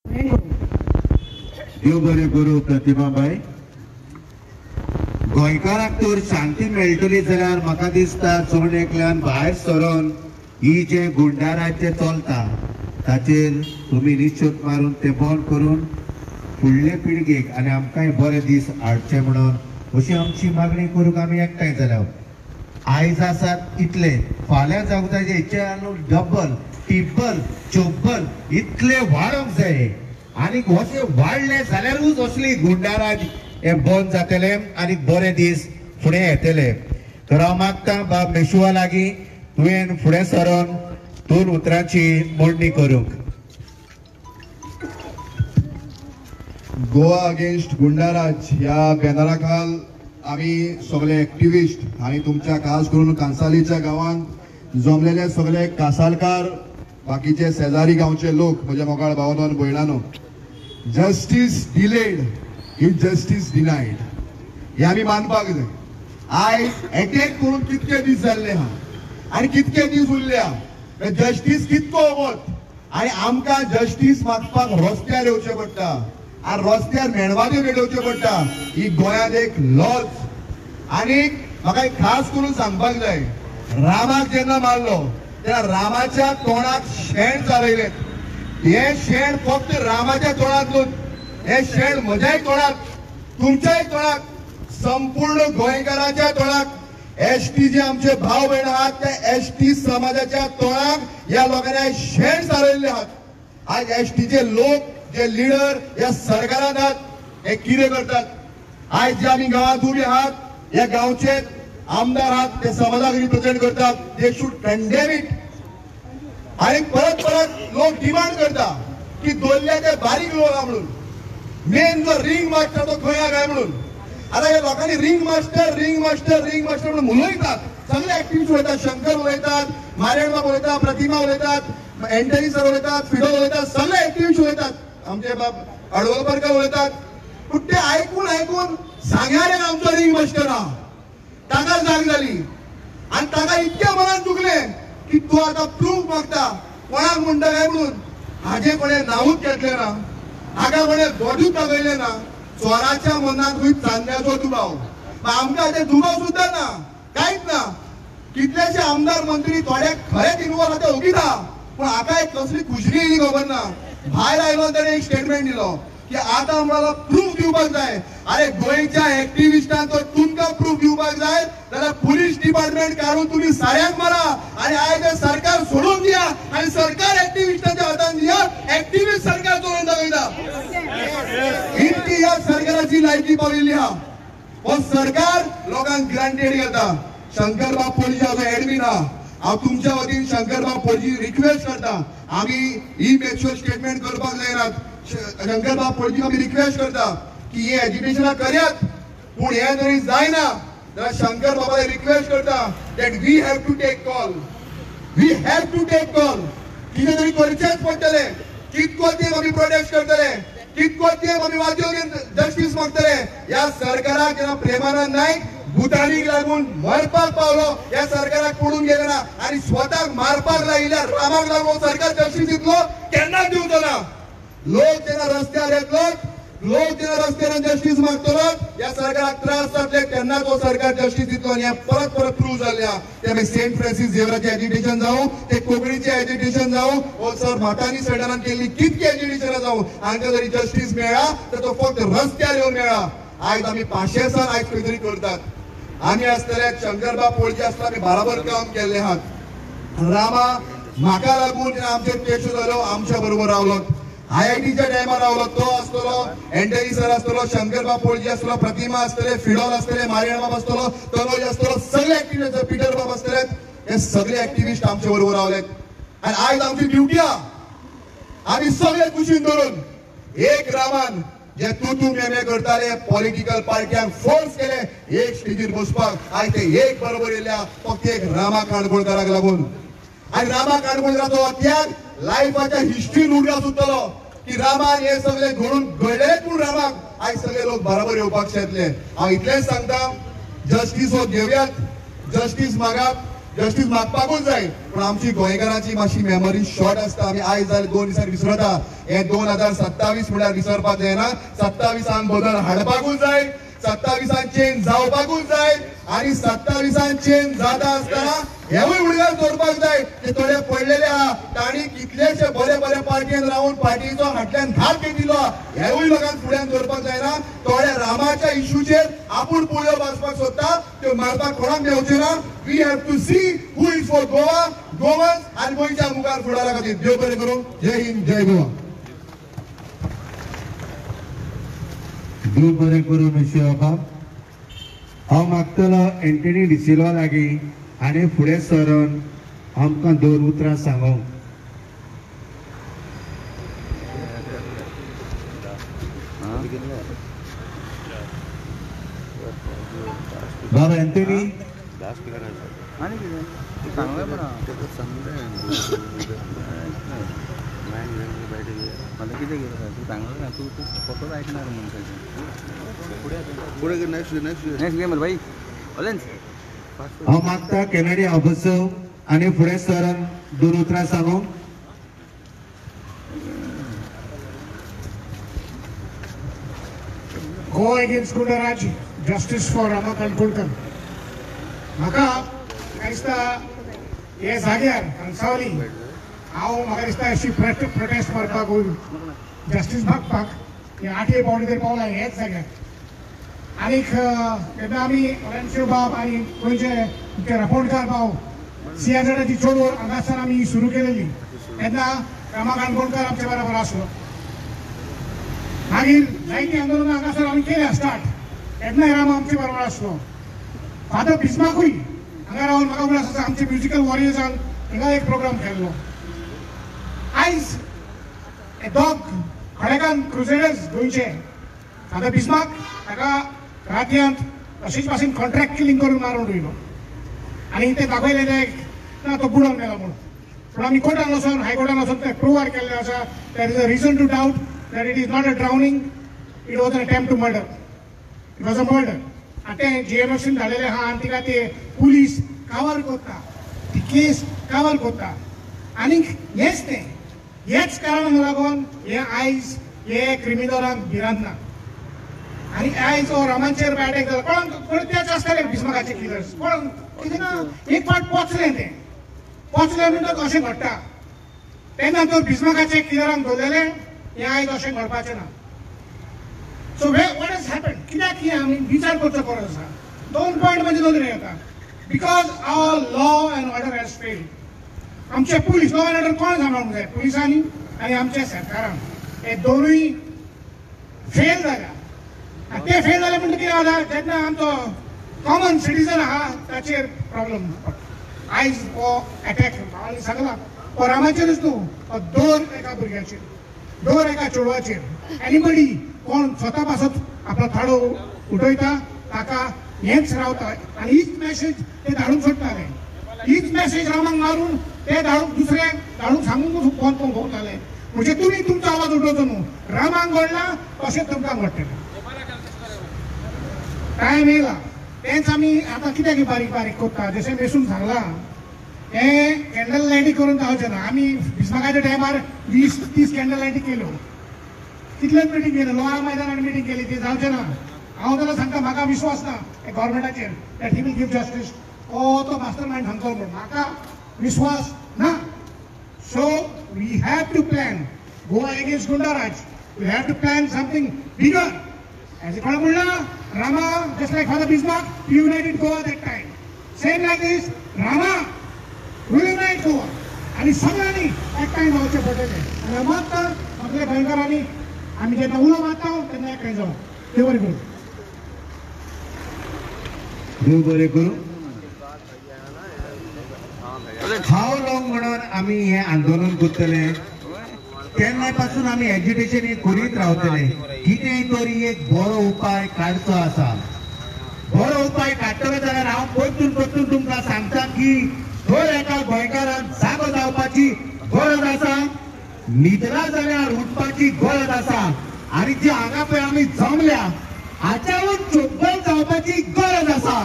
देव बरें करूं प्रतिभाबाई. गोंयकारांक तर शांती मेळटली जाल्यार म्हाका दिसता चड एकल्यान भायर सरून ही जे गुंडाराज्य चलता ताचेर तुमी निश्चित मारून ते बंद करून फुडले पिळगेक आनी आमकांय बरे दीस हाडचे म्हणून अशी आमची मागणी करूंक आमी एकठांय जाल्या. आयज आसात इतले, फाल्यां जावंक जाय हेचे डबल टिब्बल चोब्बल इतले वाडोवंक जाय आनी अशें वाडले जाल्यारूच असली गुंडाराज हे बंद जातले आनी बरे दीस फुडें येतले. तर हांव मागतां बाब मेशुआ लागीं तुवें फुडें सरून 2 उतरांची मोडणी करूंक. गोवा अगेन्स्ट गुंडाराज ह्या बॅनरा खाल आमी सगळे एक्टिविस्ट आनी तुमच्या खास करून कांसालीच्या गांवांत जमलेले सगळे कासालकार, बाकीचे शेजारी गांवचे लोक, म्हज्या मोगाळ भावनो आनी भयणांनो, justice delayed is justice denied हे आमी मानपाक जाय. आयज अटॅक करून कितके दीस जाल्ले आहा आनी कितके दीस उरले आहा. जस्टीस कितको वगत आनी आमकां जस्टीस मागपाक रस्त्यार येवचें पडटा आनी रस्त्यार मेणवाद्यो पेटोवच्यो पडटा. ही गोंयांत एक लॉज. आनी म्हाका एक खास करून सांगपाक जाय, रामाक जेन्ना मारलो तेन्ना रामाच्या तोंडाक शेण चालयलें. हे शेण फक्त रामाच्या तोंडाक न्हू, हे शेण म्हज्याय तोंडाक, तुमच्याय तोंडाक, संपूर्ण गोंयकारांच्या तोंडाक, एसटी जे आमचे भाव भयण आहात त्या एसटी समाजाच्या तोंडाक ह्या लोकांनी शेण चालयल्ले आहात. आज एसटीचे लोक जे लिडर या सरकारात आहात हे कितें करतात. आज जे आमी गांवांत उबे आहात, ह्या गांवचे आमदार आहात ते समाजाक रिप्रेझेंट करतात. They should condemn it. आणि परत परत लोक डिमांड करता की दोल्ल्या ते बारीक लोक आहा म्हणून. मेन जो रिंग मास्टर तो खंय आहा काय म्हणून. आता हे लोकांनी ring master ring master ring master म्हणून उलयतात. सगळे एक्टिव्हिस्ट उलयतात, शंकर उलयतात, मारेण बाब उलयतात, प्रतिमा उलयतात, एंटनी सर उलयतात, फिडो उलयतात, सगळे एक्टिव्हिस्ट उलयतात, आमचे बाब अडवळकर उलयतात. पूण ते आयकून आयकून सांग्यार आमचो रिंग मास्टर आहा ताका जाग जाली आनी ताका इतके मनात दुखले की तू आता प्रूफ मागता कोणाक म्हणटा काय म्हणून. हाजे कोणे नांवूच घेतले ना, हाका कोणे बोटूच दाखयले ना. चोराच्या मनात खंय चांद्याचो दुबाव, आमकां ते दुबाव सुद्दां ना, कांयच ना. कितलेशे आमदार मंत्री थोड्याक खरेच इन्वॉल्व आहा ते ओगीच आहा, पूण हाका एक कसली खुशरी येयली खबर ना. भायर आयलो ताणें एक स्टेटमेंट दिलो की आता आम्हाला प्रूफ दिवपाक जाय. अरे गोंयच्या एक्टिव्हिस्टांक जर तुमकां प्रूफ दिवपाक जाय जाल्यार पुलीस डिपार्टमेंट काढून तुम्ही साऱ्यांक मारा आणि आयज सरकार सोडून दिया आणि सरकार एक्टिव्हिस्टांच्या हातान दिया. एक्टिव्हिस्ट सरकार चलोवन दाखयता. इतकी ह्या सरकाराची लायकी पाविल्ली आहा. हो सरकार लोकांक ग्रांटेड घेता. शंकरबाब पोळजी हाजो एडमीन आहा. हांव तुमच्या वतीन शंकरबाब पोळजी रिक्वेस्ट करता, आमी ही मेच्युअर स्टेटमेंट करपाक जायनात. शंकरबाब पोळजीक आमी रिक्वेस्ट करता की हे एज्युकेशनाक करयात, पूण हे जरी जायना जाल्यार शंकर बाबाला रिक्वेस्ट करता that we have to take call. We have to take call. कितें तरी करचेच पडटले. कितको तेंप आमी प्रोटेस्ट करतले, कितको तेंप आमी वाद्यो घेवन जस्टीस मागतले. ह्या सरकाराक जेन्ना प्रेमानंद नायक भुतानीक लागून मरपाक पावलो, ह्या सरकाराक पडून गेले ना आनी स्वताक मारपाक लायिल्ल्या रामाक लागून सरकार जस्टीस दितलो केन्नाच दिवचो ना. लोक जेन्ना रस्त्यार येतलो, लोक जेन्ना रस्त्यार जस्टीस मागतलो, ह्या सरकाराक त्रास जातले तेन्ना तो सरकार जस्टीस दितलो. आनी हें परत परत प्रूव्ह जाल्लें आहा. ते आमी सेंट फ्रांसीस झेवियराचें एज्युकेशन जावं, ते कोंकणीचें एज्युकेशन जावं, वो सर मातानी सडरान केल्ली कितकी एज्युकेशनां जावं, हांकां जरी जस्टीस मेळ्ळा तर तो फक्त रस्त्यार येवन मेळ्ळा. आयज आमी पाशेसान आयज खंय तरी करतात. आमी आसतले शंकरबाब पोळजी आसता, आमी बराबर काम केल्ले आहात. रामा म्हाका लागून आमचे केस जालो, आमच्या बरोबर रावलो. IITच्या टायमार रावलो तो आसतलो, एंटनी सर आसतलो, शंकरबाब पोळजी आसतलो, प्रतिमा आसतले, फिडोल आसतले, मारियण बाब आसतलो, तनोज आसतलो, सगळे एक्टिव्हिस्ट, पिटर बाब आसतले, हे सगळे एक्टिव्हिस्ट आमचे बरोबर रावलेत. आनी आयज आमची ड्युटी आहा आमी सगळे कुशीन धरून एक रामान जे तू मेमे करताले पॉलिटिकल पार्ट्यांक फोर्स केले एक स्टेजीर बसपाक. आयज ते एक बरोबर येयल्या फक्त एक रामा काणकोणकाराक लागून. आनी रामा काणकोणकाराचो त्याग लायफाच्या हिस्ट्रीन उडला सुटलो की रामान हे सगळे घडून घडलेच पूण रामाक आयज सगळे लोक बरोबर येवपाक शकले. हांव इतलेंच सांगता, जस्टीस हो घेवयात, जस्टीस मागात. जस्टीस मागपाकूच जाय पण आमची गोंयकारांची मातशी मेमरी शॉर्ट आसता आमी आयज जाल्यार 2 दिसांनी विसरता हे 2027 म्हळ्यार विसरपाक जायना 27 बदल हाडपाकूच जाय 27 चेंज जावपाकूच जाय आणि 27 चेंज जाता आसतना हेवूय उडगार दवरपाक जाय ते थोडे पडलेले आहा तांणी कितलेशे बरे पार्टीन रावून पार्टीचो फाटल्यान घात पेटिल्लो हेवूय लोकांक फुड्यान दवरपाक जायना थोड्या रामाच्या इश्यूचेर आपूण पुळयो वाचपाक सोदता त्यो मारपाक कोणाक मेळचे ना we have to see who is for Goa Goans आनी गोंयच्या मुखार फुडारा खातीर देव बरें करूं जय हिंद जय गोवा देव बरें करूं मिस्टर बाबा हांव मागतलो एंटनी डिसिल्वा लागीं आनी फुडें सरून आमकां 2 उतरां सांगूंक बाबा एंटनी हांव मागता कॅनेडी हांव आनी फुडें सरून 2 उतरां सांगूंक Go against Gundaraj, justice for Rama Kankulkar. म्हाका दिसता हे जाग्यार कांसावली म्हाका दिसता अशी प्रोटेस्ट करपाक जस्टीस मागपाक हे 8 पावटी पावला हेच जाग्यार आनीक जेन्ना आमी रणशिव बाब आनी गोंयचे रापोणकार भाव सियाझेडाची चळवळ हांगासर आमी सुरू केलेली तेन्ना रामा काणकोणकार आमचे बरोबर आसलो मागीर जायती आंदोलनां हांगासर आमी केल्या स्टार्ट तेन्नाय राम आमचे बरोबर आसलो फादर बिस्माकूय हांगा रावन म्हाका उगडास आसा आमचे म्युजिकल वॉरियर्सान हिंगा एक प्रोग्राम केल्लो आयज डॉग खडेकान क्रुसेडर्स गोंयचे फादर बिस्माक ताका रातयांत अशीच भाशेन कॉन्ट्रॅक्ट किलिंग करून मारून उडयलो आनी ते दाखयले ना तो बुडोवन मेलो म्हणून पूण आमी कोर्टान वचून हायकोर्टान वचून ते प्रूव्ह केल्लें आसा there is a reason to doubt that it is not a drowning it was an attempt to murder it was a murder आनी ते जीएमएफसीन धाडलेले आहा आनी तिका ते पुलीस कावर करता ती केस कावर करता आनीक हेच कारणाक लागून हे आयज हे क्रिमिनलांक भिरांत ना आनी आयज हो रामांचेर अटॅक जाला कोण तेच आसताले बिस्माकाचे किलर्स कोण कितें ना एक फावट पोचलें तें पोचलें म्हणटच अशें घडटा तेन्ना तो बिस्माकाचे किलरांक दवरलेले हें आयज अशें घडपाचें ना सो वॉट हॅज हॅपन कित्याक ही आमी विचार करचो गरज आसा 2 पॉयंट म्हणजे नदरें येता because our law and order has failed आमचे पुलीस लॉ एंड ऑर्डर कोण सांबाळूंक जाय पुलिसांनी आनी आमच्या सरकारान हे दोनूय फेल जाल्या आनी ते फेल जाले म्हणटा कितें जाता जेन्ना आमचो कॉमन सिटीजन आहा ताचेर प्रॉब्लेम आयज हो अटॅक हांवें सांगला हो रामाचेरच न्हू दोर एका भुरग्याचेर दोर एका चेडवाचेर एनीबडी कोण स्वता पासत आपलो थाडो उठयता ताका हेंच रावता आनी हीच मेसेज ते धाडूंक सोदताले हीच मेसेज रामाक मारून ते धाडूंक दुसऱ्याक धाडूंक सांगूंक कोण कोण भोंवताले म्हणजे तुमी तुमचो आवाज उठोवचो न्हू रामाक घडला तशेंच तुमकां घडटलें टायम येयला तेंच आमी आतां कित्याक बारीक बारीक करता जशें मेसून सांगलां हे कॅन्डल लायटी करून जावचें ना आमी बिस्माकाच्या टायमार 20-30 कॅन्डल लायटी केल्यो कितलेच मिटींग केल्यो लोहार मैदानार मिटींग केली ती जावचें ना हांव जाल्यार सांगता म्हाका विश्वास ना हे गव्हर्मेंटाचेर that he will give justice तो मास्टर मायंड सांगतलो म्हणून म्हाका विश्वास ना so we have to plan go against गुंडाराज we have to plan something bigger as कोण म्हणला Rama just like father Bismarck united Goa that time same like this Rama will unite Goa आनी सगळ्यांनी एकठांय जावचें पडटलें आनी मात आपल्या गोंयकारांनी आमी जेन्ना उलो मारता तेन्ना एकठांय जावं देव बरें करूं देव बरें करूं हाव लॉंग म्हणून आमी हें आंदोलन करतले तेन्ना पासून आमी एज्युटेशन करीत रावतले कितेंय तरी एक बरो उपाय काडचो आसा बरो उपाय काडटलो जाल्यार हांव परतून तुमकां सांगता की दर एका गोंयकाराक जागो जावपाची गरज आसा न्हिदला जाल्यार उठपाची गरज आसा आनी जी हांगा पळय आमी जमल्या हाच्यावून चोब्बल जावपाची गरज आसा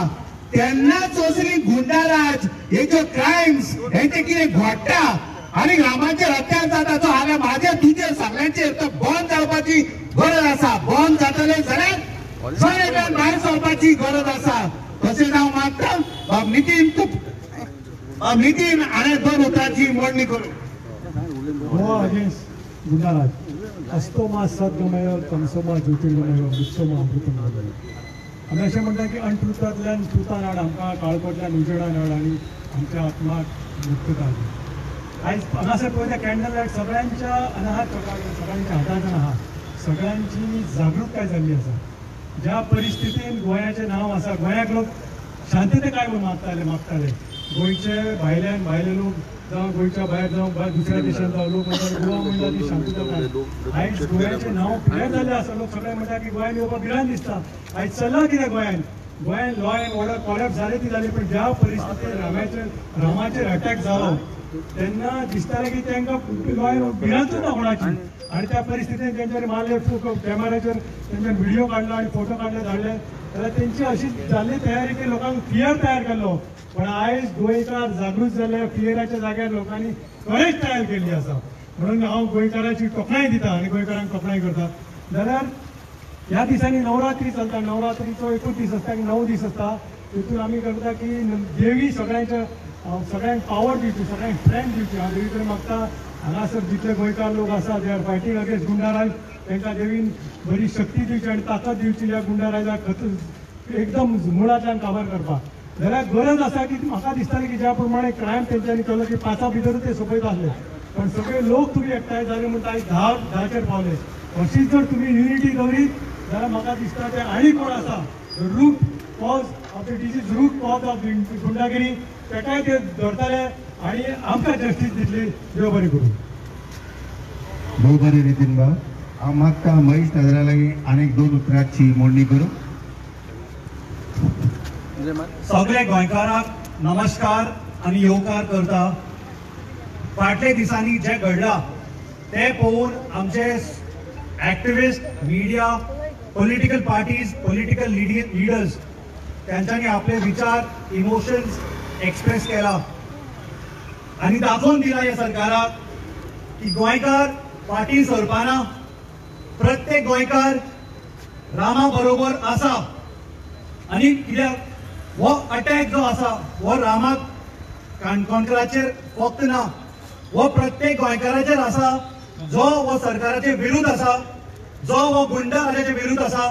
तेन्नाच असली गुंडाराज हे ज्यो क्रायम्स हेंचे कितें घडटा आनी रामाचेर अत्याचार जाता तो हांवें म्हाजे तुजे सगळ्यांचेर तो बंद जावपाची गरज आसा. बंद जातले जाल्यार सगळ्यांक भायर सरपाची गरज आसा. तशें हांव मागता नितीन हाणें 2 उतरांची मोडणी करूं. गोवा अगेन्स्ट गुंडाराज असतो मा सद्गमय तमसो मा ज्योतिर्गमय विश्व मा अमृतम गमय. आमी अशें म्हणटा की अणट्रुथांतल्यान ट्रुथान हाड आमकां काळकोटल्यान उजेडान हाड आनी आमच्या आत्माक मुक्तता दी. आयज हांगासर पळयता कॅन्डल लायट सगळ्यांच्या अनाहात सगळ्यांच्या हातांत आहा. सगळ्यांची जागृताय जाल्ली आसा. ज्या परिस्थितीन गोंयाचें नांव आसा गोंयाक लोक शांतते काय म्हणून मागताले. गोंयचे भायले लोक जावं गोंयच्या भायर जावं दुसऱ्या देशांत जावं लोक म्हणटात गोवा म्हणटा ती शांतता काय. आयज गोंयाचें नांव पिड्यार जाल्लें आसा. लोक सगळे म्हणटा की गोंयान येवपाक भिरांत दिसता. आयज चल्ला कितें गोंयान लॉ अँड ऑर्डर कॉलेप्स जाले ती जाली. पण ज्या परिस्थितीन रामाचेर अटॅक जालो तेन्ना दिसतालें की तांकां लॉ अँड भिरांतूच ना कोणाची. आणि त्या परिस्थितीन तेंच्यानी मारले कॅमेराचेर तेंच्यानी व्हिडिओ काडलो आणि फोटो काडले धाडले जाल्यार तेंची अशी जाल्ली तयारी की लोकांक फियर तयार केल्लो. पण आयज गोंयकार जागृत जाल्ले फियराच्या जाग्यार लोकांनी करेज तयार केल्ली आसा. म्हणून हांव गोंयकाराची तोखणाय दिता आनी गोंयकारांक तोखणाय करता. जाल्यार ह्या दिसांनी नवरात्री चलता. नवरात्रीचो एकूच दीस आसता की 9 दीस आसता. तितून आमी करता की देवी सगळ्यांक पावर दिवची, सगळ्यांक स्ट्रेंथ दिवची. हांव देवी कडेन मागता हांगासर जितले गोंयकार लोक आसा they are fighting against goonda raj तांकां देवीन बरी शक्ती दिवची आनी ताकद दिवची ह्या गुंडाराजाक एकदम मुळांतल्यान काबार करपाक. जाल्यार गरज आसा की म्हाका दिसतालें की ज्या प्रमाणे क्रायम तेंच्यांनी केलो की 5 भितरूच ते सोंपयत आसले. पण सगळे लोक तुमी एकठांय जाले म्हणून आयज 10 पावले. अशीच जर तुमी युनिटी दवरीत जाल्यार म्हाका दिसता ते आनी कोण आसा root cause of the disease root cause of गुंडागिरी ताकाय ते धरताले आणि आमकां जस्टीस दितली. देव बरें करूं. देव बरें नितीन भाऊ. हांव मागता महेश नजरा लागीं आनीक 2 उतरांची मोडणी करूं. सगळे गोंयकारांक नमस्कार आनी येवकार करता. फाटले दिसांनी जे घडलां ते पळोवन आमचे activist media political parties political leaders त्यांच्यानी आपले विचार इमोशन्स एक्सप्रेस केला आणि दाखवून दिला ह्या सरकाराक की गोंयकार फाटीं सरपाना. प्रत्येक गोंयकार रामा बरोबर आसा. आनी कित्याक हो अटॅक जो आसा हो रामाक काणकोणकाराचेर फक्त ना, हो प्रत्येक गोंयकाराचेर आसा जो हो सरकाराचे विरुद्ध आसा, जो हो गुंडाराजाचे विरुद्ध आसा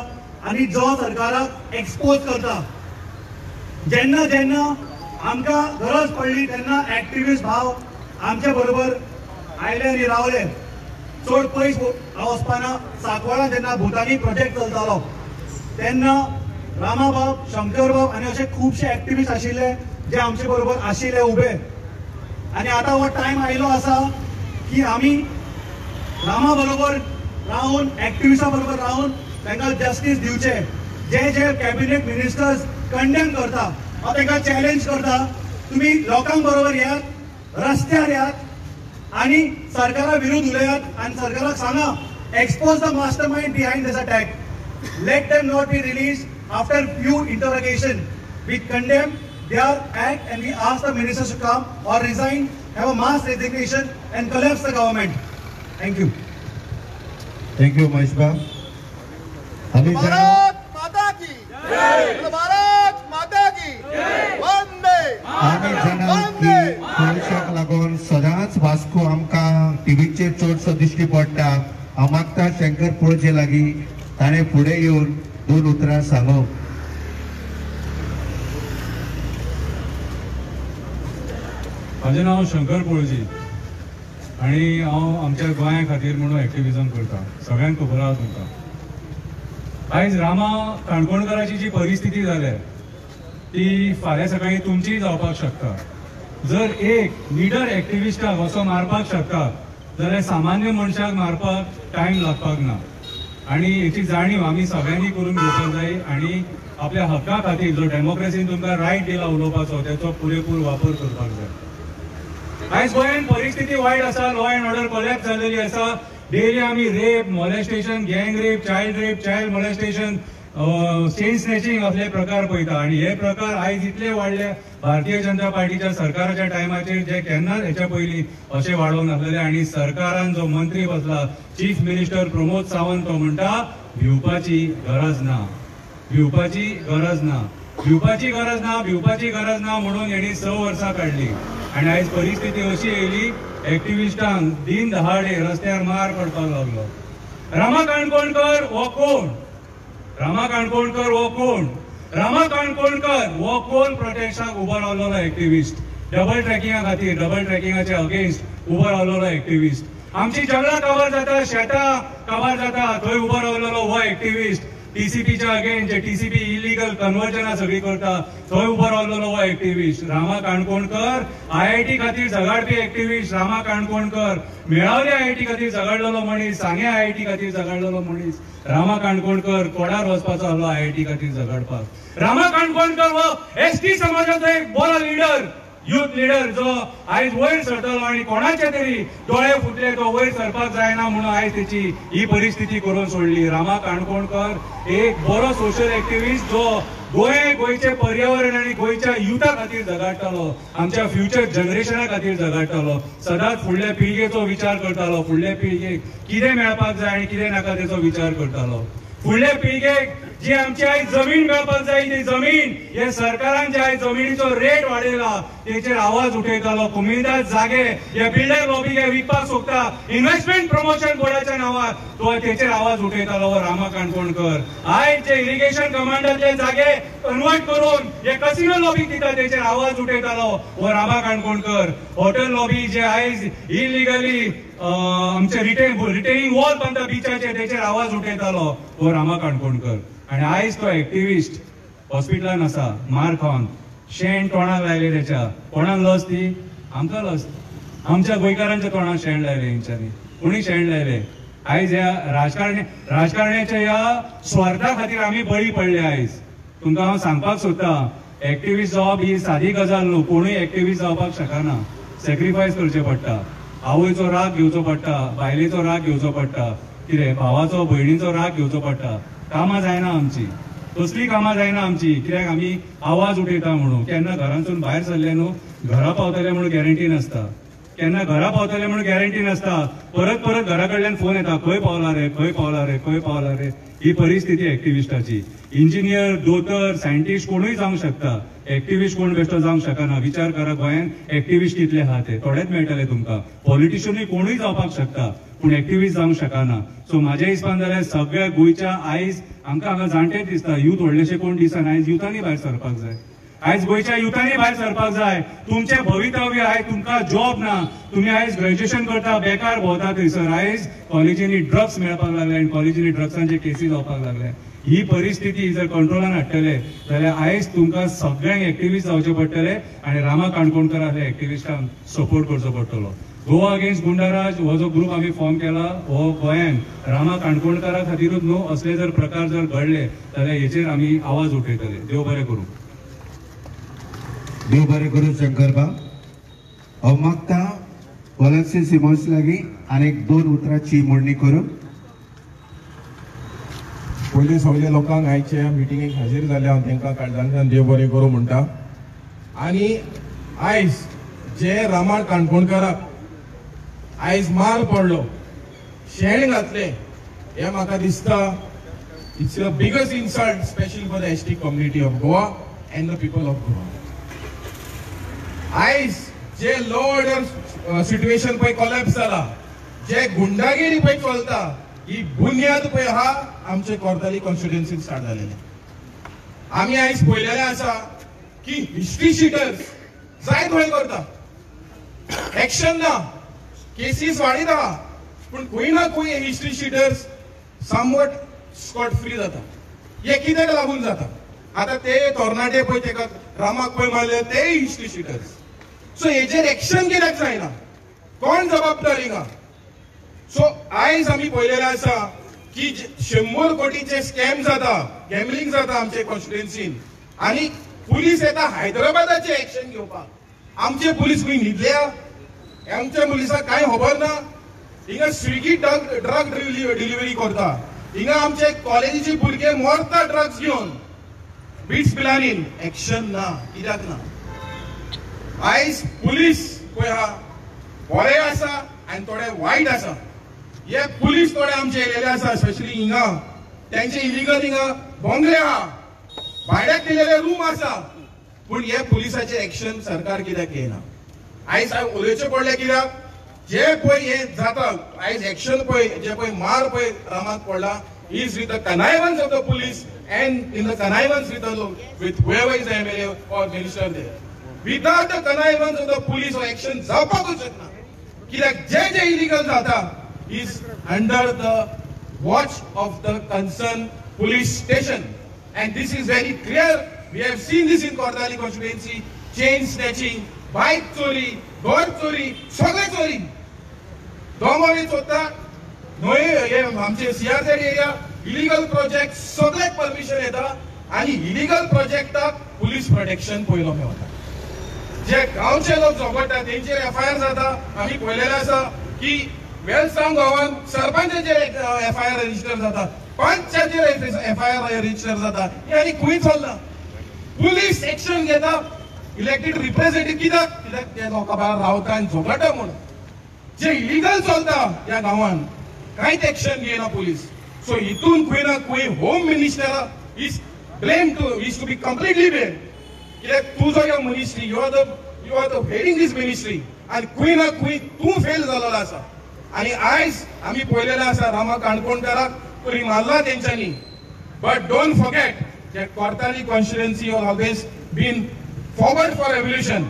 आनी जो सरकाराक एक्सपोज करता. जेन्ना जेन्ना आमकां गरज पडली तेन्ना ॲक्टिविस्ट भाव आमच्या बरोबर आयले आनी रावले. चड पयस वचपाना सांकवाळा जेन्ना भुतानी प्रोजेक्ट चलतालो तेन्ना रामाबाब, शंकरबाब आनी अशे खुबशे ॲक्टिविस्ट आशिल्ले जे आमचे बरोबर आशिल्ले उबे. आनी आतां हो टायम आयलो आसा की आमी रामा बरोबर रावन ॲक्टिविस्टा बरोबर रावन तांकां जस्टीस दिवचे. जे जे कॅबिनेट मिनिस्टर्स कंडेम करता हांव तांकां चॅलेंज करता, तुमी लोकांक बरोबर येयात, रस्त्यार येयात आनी सरकारा विरुद्ध उलयात आनी सरकाराक सांगा expose the mastermind behind this attack. Let them not be release after few interrogation. We condemn their act and we ask the ministers to come or resign, have a mass resignation and collapse the government. Thank you. Thank you, Mahesh Bhai. Bharat माता की जय. भारत माता की जय. वंदे आमी जाणात की कोविशाक लागून सदांच वास्को आमकां टीव्हीचेर चडसो दिश्टी पडटा. हांव मागता शंकर पळोवचे लागीं ताणें फुडें येवन 2 उतरां सांगप. माझे नाव शंकर पळजी आणि हांव आमच्या गोंया खातीर म्हणून एक्टिविजम करता. सगळ्यांक खबर आहा तुमकां. आयज रामा काणकोणकाराची जी परिस्थिती जाल्या ती फाल्यां सकाळीं तुमचीय जावपाक शकता. जर एक निडर एक्टिविस्टाक असो मारपाक शकता जाल्यार सामान्य मनशाक मारपाक टायम लागपाक ना. आणि हेची जाणीव आमी सगळ्यांनी करून घेवपाक जाय आनी आपल्या हक्का खातीर जो डेमोक्रेसीन तुमकां रायट दिला उलोवपाचो त्याचो पुरेपूर वापर करपाक जाय. आयज गोंयांत परिस्थिती वायट आसा. लॉ अँड ऑर्डर कोलॅप्स जाल्लेली आसा. डेली आमी रेप, मॉलेस्टेशन, गँग rape, child molestation, chain snatching असले प्रकार पळयता आणि हे प्रकार आयज इतले वाडले भारतीय जनता पार्टीच्या सरकाराच्या टायमाचेर जे केन्नाच हेच्या पयलीं अशें वाडोवंक नासलेले आणि सरकारान जो मंत्री बसला चीफ मिनिस्टर प्रमोद सावंत तो म्हणटा भिवपाची गरज ना, भिवपाची गरज ना, भिवपाची गरज ना, भिवपाची गरज ना म्हणून हेणी 6 वर्सां काडली आणि आयज परिस्थिती अशी येयली एक्टिविस्टांक दिन दहाडे रस्त्यार मार पडपाक लागलो. रामा काणकोणकर हो कोण? रामा काणकोणकर हो कोण? रामा काणकोणकर हो कोण प्रोटेक्शाक उबो रावलोलो एक्टिविस्ट, डबल ट्रॅकिंगा खातीर, डबल ट्रॅकिंगाच्या अगेन्स्ट उबो रावलोलो एक्टिविस्ट. आमची जंगलां काबार जाता, शेतां काबार जाता, थंय उबो रावलेलो हो एक्टिविस्ट. टीसीपीच्या अगेन्स्ट जे टीसीपी इलिगल कन्वर्जनां सगळी करता थंय उबो रावलेलो हो एक्टिविस्ट रामा काणकोणकर. आयआयटी खातीर झगडपी एक्टिविस्ट रामा काणकोणकर. मेळावले आयआयटी खातीर झगडलेलो मनीस, सांगे आयआयटी खातीर झगडलेलो मनीस रामा काणकोणकर. कोडार वचपाचो आसलो आयआयटी खातीर झगडपाक. रामा काणकोणकर हो एसटी समाजाचो एक बरो लिडर, युथ लिडर जो आयज वयर सरतलो आणि कोणाचे तरी दोळे फुटले तो वयर सरपाक जायना म्हणून आयज त्याची ही परिस्थिती करून सोडली. रामा काणकोणकर एक बरो सोशल एक्टिविस्ट जो गोंयचे पर्यावरण आणि गोंयच्या युथा खातीर झगडटालो, आमच्या फ्युचर जनरेशना खातीर झगडटालो, सदांच फुडल्या पिळगेचो विचार करतालो, फुडल्या पिळगेक कितें मेळपाक जाय आनी कितें नाका तेचो विचार करतालो. फुडल्या पिळगेक जी आमची आयज जमीन मेळपाक जाय ती जमीन हे सरकारान जे आयज जमिनीचो रेट वाडयला तेचेर आवाज उठयतालो. कुमिल्दाद जागे हे बिल्डर लॉबीक विकपाक सोदता इन्व्हेस्टमेंट प्रमोशन बोर्डाच्या नांवार तो तेचेर आवाज उठयतालो हो रामा काणकोणकर. आयज जे इरिगेशन कमांडातले जागे कन्वर्ट करून हे कसिनो लॉबीक दिता तेचेर आवाज उठयतालो हो रामा काणकोणकर. हॉटेल लॉबी जे आयज इलिगली आमचे रिटेनिंग वॉल बांदता बिचाचेर तेचेर आवाज उठयतालो हो रामा काणकोणकर. आणि आयज तो एक्टिविस्ट हॉस्पिटलान आसा मार खावन, शेण तोंडाक लायले त्याच्या. कोणाक लस ती? आमकां लस, आमच्या गोंयकारांच्या तोंडाक शेण लायले हेंच्यांनी. कोणी शेण लायले? आयज ह्या राजकारण्याच्या ह्या स्वार्था खातीर आमी बळी पडले. आयज तुमकां हांव सांगपाक सोदतां एक्टिविस्ट जावप ही सादी गजाल न्हू. कोणूय एक्टिविस्ट जावपाक शकना, सॅक्रिफायस करचें पडटा, आवयचो राग घेवचो पडटा, बायलेचो राग घेवचो पडटा, कितें भावाचो भयणीचो राग घेवचो पडटा. कामां जायना आमची, तसली कामां जायना आमची, कित्याक आमी आवाज उठयता म्हणून. केन्ना घरांतून भायर सरले न्हू घरा पावतले म्हणून गॅरंटी नासता, केन्ना घरा पावतले म्हणून गॅरंटी नासता. परत परत घरा कडल्यान फोन येता, खंय पावला रे, खंय पावला रे, खंय पावला रे. ही परिस्थिती एक्टिविस्टाची. इंजिनियर, दोतोर, सायंटिस्ट कोणूय जावंक शकता, एक्टिविस्ट कोण बेश्टो जावंक शकना. विचार करा गोंयांत एक्टिविस्ट कितले आहा ते, थोडेच मेळटले तुमकां. पॉलिटिशियनूय कोणूय जावपाक शकता पूण एक्टिविस्ट जावंक शकना. सो म्हाज्या हिसपान जाल्यार सगळ्या गोंयच्या आयज आमकां हांगा जाणटेच दिसता, यूथ व्हडलेशे कोण दिसना. आयज युथांनी भायर सरपाक जाय, आयज गोंयच्या युथांनी भायर सरपाक जाय. तुमचे भवितव्य आयज तुमकां जॉब ना, तुम्ही आयज ग्रॅज्युएशन करता बेकार भोंवता थंयसर. आयज कॉलेजींनी ड्रग्स मेळपाक लागले आनी कॉलेजींनी ड्रग्सांचे केसी जावपाक लागले. ही परिस्थिती जर कंट्रोलान हाडटले जाल्यार आयज तुमकां सगळ्यांक एक्टिविस्ट जावचे पडटले आनी रामा काणकोणकर ह्या एक्टिविस्टांक सपोर्ट करचो पडटलो. गोवा अगेन्स्ट गुंडाराज हो जो ग्रुप आम्ही फॉर्म केला हो गोंयान रामा काणकोणकरा खातीरूच न्हू, असले जर प्रकार जर घडले जाल्यार हेचेर आमी आवाज उठयतले. देव बरें करूं. देव बरें करूं शंकरबा. हांव मागता वॉलंसी सिमोन्स लागीं आनीक 2 उतरांची मोडणी करूं. पयलीं सगळ्या लोकांक आयच्या मिटिंगेक हाजीर जाले हांव तांकां काळजांतल्यान देव बरें करूं म्हणटा. आनी आयज जे रामा काणकोणकराक आयज मार पडलो, शेण घातले, हे म्हाका दिसता it's the biggest insult specially for the ST community of Goa end the people of Goa. आयज जे लॉ ऑर्डर सिच्युएशन पळय कोलॅप्स जाला, जे गुंडागिरी पळय चलता, ही बुन्याद पळय आहा आमचे कोर्ताली कॉन्स्टिट्युएन्सीन स्टार्ट जालेले. आमी आयज पळयलेले आसा की हिस्ट्री शीटर्स जाय थंय करता, एक्शन ना, केसीस वाडीत आहा, पूण खंय ना खंय हिस्ट्री शीटर्स सामवट स्कॉट फ्री जाता. हे कित्याक लागून जाता? आता ते तरणाटे पळय तेका रामाक पळय मारले ते हिस्ट्री शीटर्स. सो हेजेर एक्शन कित्याक जायना? कोण जबाबदार हिंगा? सो आयज आमी पळयलेले आसा की 100 कोटीचे स्कॅम जाता, गॅमलिंग जाता आमचे कॉन्स्टिट्युएन्सीन आनी पुलीस येता हैदराबादाचे एक्शन घेवपाक. आमचे पुलीस खंय न्हिदल्या? आमच्या पुलिसाक कांय खबर ना? हिंगा स्विगी ड्रग डिलिव्हरी करता, हिंगा आमचे कॉलेजीचे भुरगे मरता ड्रग्स घेवन बिट्स पिलांनी एक्शन ना कित्याक ना आयज पुलीस पळय हा बरे आसा आनी थोडे वायट आसा हे पुलीस थोडे आमचे येयलेले आसा स्पेशली हिंगा त्यांचे इलिगल हिंगा बोंगले आहा भाड्याक दिलेले रूम आसा पूण हे पुलिसाचे एक्शन सरकार कित्याक घेयना आयज हांव उलोवचें पडलें कित्याक जे पळय हे जाता आयज एक्शन पळय जे पळय मार पळय रामाक पडला is with the connivance of the police and in the connivance with whoever is the MLA or minister there. Without the connivance of the police or action जावपाकूच शकना कित्याक जे जे इलिगल जाता is under the watch of the concerned police station and this is very clear. We have seen this in Kordali constituency. Chain snatching, bike चोरी, घर चोरी, सगळे चोरी दोमावी चोरता नोय हे आमचे CRZ एरिया इलिगल प्रोजेक्ट सगळे परमिशन येता आणि इलिगल प्रोजेक्टाक पुलीस प्रोटेक्शन पयलो मेळटा जे गांवचे लोक झगडटा तेंचेर FIR जाता आमी पळयलेले आसा की वेलसांव गांवान सरपंचाचेर FIR रजिस्टर जाता पंचाचेर FIR रजिस्टर जाता हे आनी खंय चल्ला पुलीस एक्शन घेता इलेक्टेड रिप्रेझेंटेटिव्ह कित्याक ते लोकां भायर रावता आनी झगडटा म्हणून जे इलिगल चलता ह्या गांवान कांयच एक्शन घेयना पुलीस सो हितून खंय ना खंय home minister is blame to be completely blame कित्याक तुजो ह्यो ministry you are the heading this ministry आनी खंय ना खंय तूं फेल जाल्लो आसा आनी आयज आमी पळयलेलें आसा रामा काणकोणकाराक पयलीं मारला तेंच्यांनी but don't forget that Kortali constituency has always been forward for revolution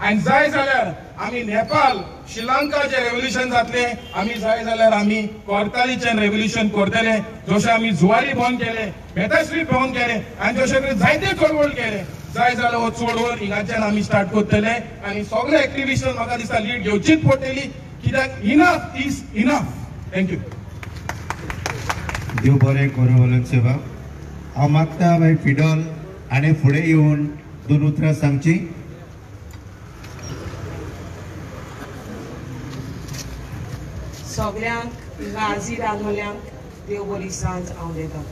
and जाय जाल्यार आमी नेपाल श्रीलंका जे रेव्होल्यूशन जातले आमी जाय जाल्यार आमी कोर्तालीचें रेव्होल्यूशन करतले जशें आमी जुवारी बंद केले बेताश्री बंद केले आनी जशें तरेन जायते चळवळ केले जाय जाल्यार हो चळवळ हिंगाच्यान आमी स्टार्ट करतले आनी सगळे एक्टिविस्ट म्हाका दिसता लीड घेवचीच पडटली कित्याक इनफ इज इनफ थँक्यू देव बरें करूं वलक सेवा हांव मागता मागीर फिडोल आनी फुडें येवन दोन उतरां सांगची सगळ्यांक हाजीर रावल्यांक देव बरी सांज हांव दिता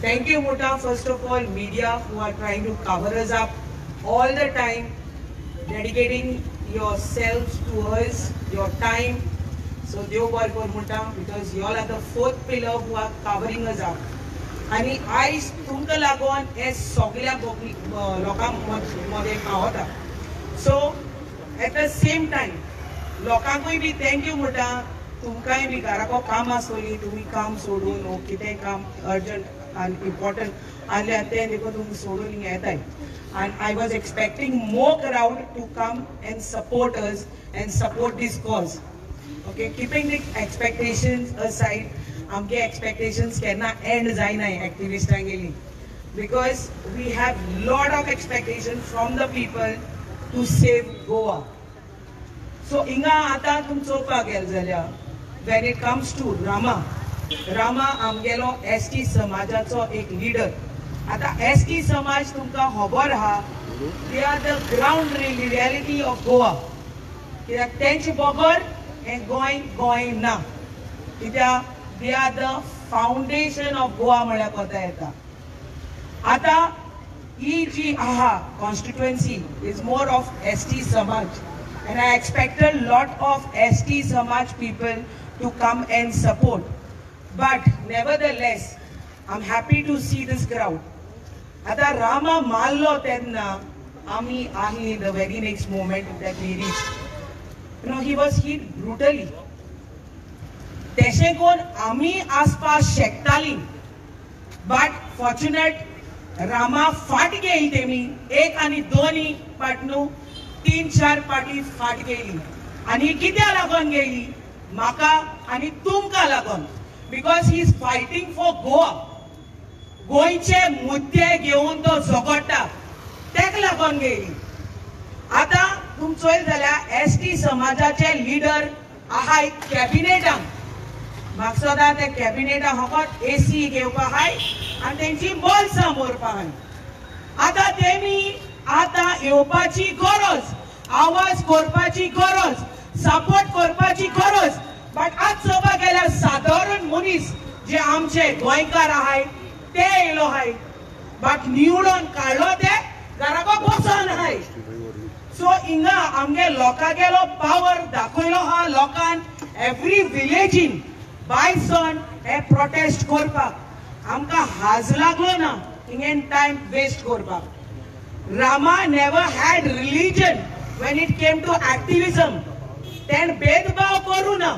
थँक्यू मोटा first of all media who are trying to cover us up all the time dedicating yourself to us your time so देव बरें कर मोटा because you all are the fourth pillar who are covering us up आणि आयज तुमकां लागून हे सगळ्या लोकांक मध्ये पावता so at the same time लोकांकूय बी थँक्यू म्हणटा तुमकांय बी घराको काम आसतली तुमी काम सोडून वो कितें काम अर्जंट आनी इम्पॉर्टंट आसल्यार तें देखून तुमी सोडून हिंगा येताय and I was expecting more crowd to come and support us and support this cause. Okay, keeping the expectations aside, आमचे एक्सपेक्टेशन्स केन्ना एंड जायनाय एक्टिविस्टांगेली because we have lot of expectation from the people to save Goa so हिंगा आतां तुमी चोवपाक गेले जाल्यार when it comes to Rama आमगेलो ST समाजाचो एक लिडर आतां ST समाज तुमकां खबर आहा they are the ground reality of Goa कित्याक तेंचे बगर हें गोंय ना कित्याक they are the foundation of Goa म्हळ्यार कोता येता आता ही जी आहा constituency is more of ST Samaj and I expected lot of ST Samaj people to come and support but nevertheless I'm happy to see this crowd आता रामा मारलो तेन्ना आमी आही the very next moment that we reached he was hit brutally तशें कोण आमी आसपास शेकताली but fortunate Rama फाट गेली तेमी एक आनी दोनी पाट न्हू 3-4 पाटी फाट गेली आनी कित्या लागून गेली म्हाका आनी तुमकां लागून because he is fighting for Goa गोंयचे मुद्दे घेवन तो झगडटा तेका लागून गेली आतां तुमी चोयत जाल्यार ST समाजाचे लिडर आहाय कॅबिनेटान म्हाका सदां ते कॅबिनेटा फकत AC घेवपाक हाय आनी तेंची बॉल्सां मोरपाक हाय आतां तेमी आतां येवपाची गरज आवाज करपाची गरज सपोर्ट करपाची गरज बट आज चोवपाक गेल्यार सादारण मनीस जे आमचे गोंयकार आहाय ते येयलो हाय, बट निवडून काढलो ते घराको बसोन हाय. सो हिंगा आमगे लोकांगेलो पावर दाखयलो हा लोकांन एवरी विलेजीन बायसन हे प्रोटेस्ट करपाक. आमकां हाज लागलो ना हिंगेन टाइम वेस्ट करपाक. Rama never had religion when it came to activism. तेन भेदभाव करू ना.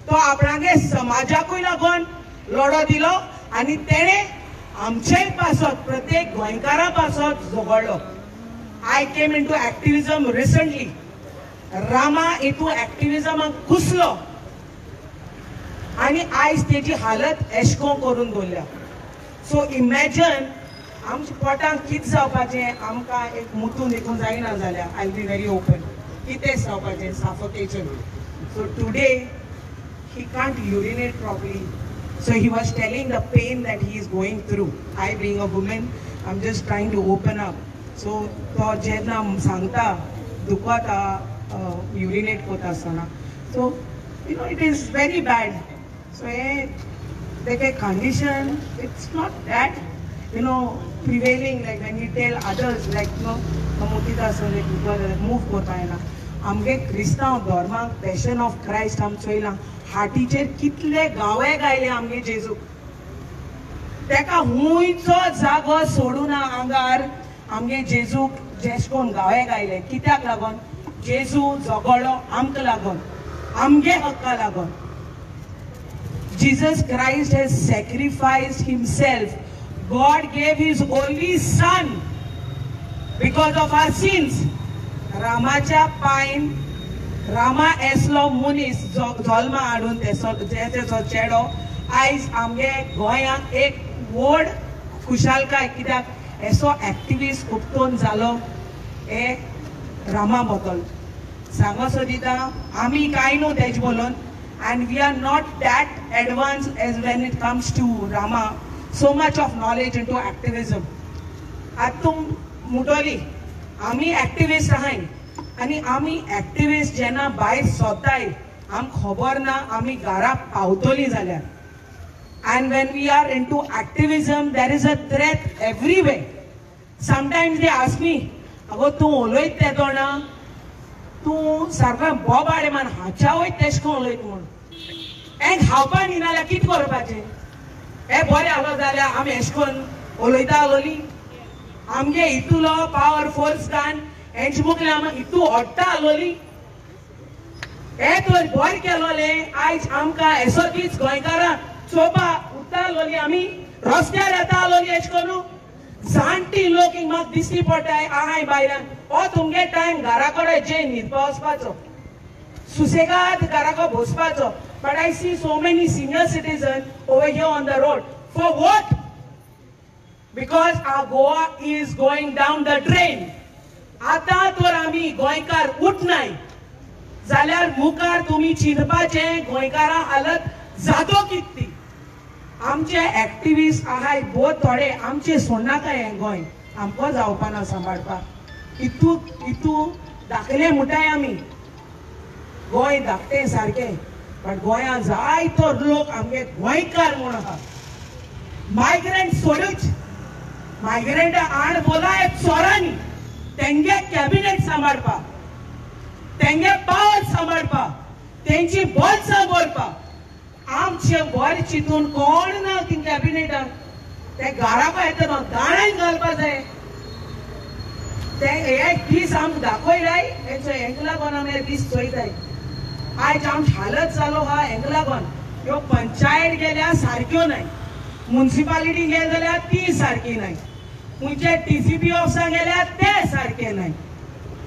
तो आपणागे समाजाकूय लागून लढो दिलो आनी तेणे आमचेय पासत प्रत्येक गोंयकारा पासत झगडलो. I came into activism recently. Rama इतू activismaक घुसलो आनी आयज तेजी हालत एशको करून दवरल्या. सो इमॅजिन आमच्या पोटांत कितें जावपाचें, आमकां एक मुतून देखून जायना जाल्यार आय बी व्हेरी ओपन कितें जावपाचें, suffocation. So today he can't urinate properly. So he was telling the pain that he is going through. I being a woman, I'm just trying to open up. So तो जेन्ना सांगता दुखता युरिनेट करता आसतना, so you know it is very bad. So the condition, it's not that prevailing like when you tell others like Kamotita so like people move करता है ना. आमगे क्रिस्तांव धर्माक पॅशन ऑफ क्रायस्ट आम चोयलां. हाटीचेर कितले गावे गायले आमगे जेजूक. तेका हुंयचो जागो सोडूना आंगार आमगे जेजूक जेश कोन गावे गायले. कित्याक लागोन? जेजू झगडलो आमकां लागोन, आमगे हक्का लागोन. Jesus Christ has sacrificed himself. God gave his only son because of our sins. रामाच्या पायन रामा एसलो मनीस जल्मा हाडून तेचो चेडो आयज आमगे गोंयांत एक व्हड खुशालकाय. कित्याक एसो एक्टिविस्ट उपटून जालो हे रामा बद्दल. सांगो सोदिता आमी कांय न्हू तेज बोलोन. And we are not that advanced as when it comes to Rama. So much of knowledge into activism. आतूम मुटोली आमी एक्टिविस्ट आहाय आनी आमी एक्टिविस्ट जेन्ना भायर सोदताय आम खबर ना आमी घरा पावतली जाल्यार. And when we are into activism, there is a threat everywhere. Sometimes they ask me, "Ago तू उलयत तेदो ना, तू सारको बोबाडे मान हाच्या वयत तेशको उलयत म्हूण. हें खावपा न्ही नाल्यार कितें करपाचें? हे बरें आलो जाल्यार आमी एश कोन्न उलयता आलोली. आमगे हितूलो पावर फोर्स घान हेंचे मुखार आमी हितू ओडटा आलोली. हे तर बरें केलोले आयज आमकां एसोकीच गोंयकारां चोवपा उरता आलोली. आमी रस्त्यार येता आलोली एश कोन्नू. जाणटी लोक हिंग म्हाका दिसती पडटाय आहाय बायलां. ओ तुमगे टायम घरा कडेन जे न्हिदपा वचपाचो, सुसेगाद घराको बसपाचो. But I see so many senior citizens over here on the road. For what? Because our Goa is going down the drain. आता तर आमी गोंयकार उठनाय जाल्यार मुखार तुमी चिंतपाचें गोंयकारां हालत जातो कितली. आमचे एक्टिविस्ट आहाय बहुत थोडे आमचे सोडनाकाय हें गोंय आमकां जावपाना सांबाळपाक. इतू दाखले म्हणटाय आमी गोंय धाकटें सारकें. बट गोंयांत जायतो लोक आमगे गोंयकार म्हूण आहा. मायग्रंट सोडूच. मायग्रंट आड बोलाय चोरांनी तेंगे कॅबिनेट सांबाळपाक, तेंगे पावर सांबाळपाक, तेंची बोल्सां भरपाक आमचे बरें चिंतून कोण ना ती कॅबिनेटाक. ते घराको येतना दाणान घालपा जाय. ते हे दीस आमकां दाखयलाय हेंक लागोन आमी दीस चोयताय. आयज आमची हालत जालो हा हेंक लागोन. ह्यो पंचायत गेल्या सारक्यो नाय, म्युनिसिपालिटी गेले जाल्यार ती सारकी नाय, खंयचे TCP ऑफिसां गेल्यार ते सारके नाय,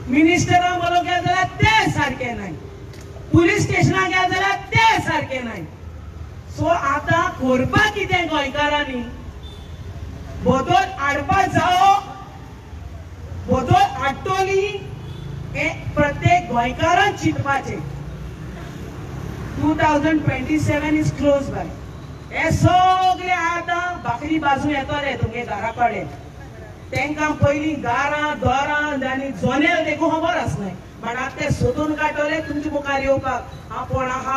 मिनिस्टरां बरोबर गेले जाल्यार ते सारके नाय, पुलीस स्टेशनाक गेले जाल्यार ते सारके नाय. सो आतां करपाक कितें गोंयकारांनी? बदल हाडपा जावो, बदल हाडटली हे प्रत्येक गोंयकारान चिंतपाचें. 2027 इज क्लोज बाय. हे सगळे आतां बाकरी बाजू येतले तुमगे घरा कडेन. तांकां पयलीं गारां दोरां आनी जोनेल देखून खबर आसनाय. बट आता ते सोदून काडटले तुमच्या मुखार येवपाक आपण आहा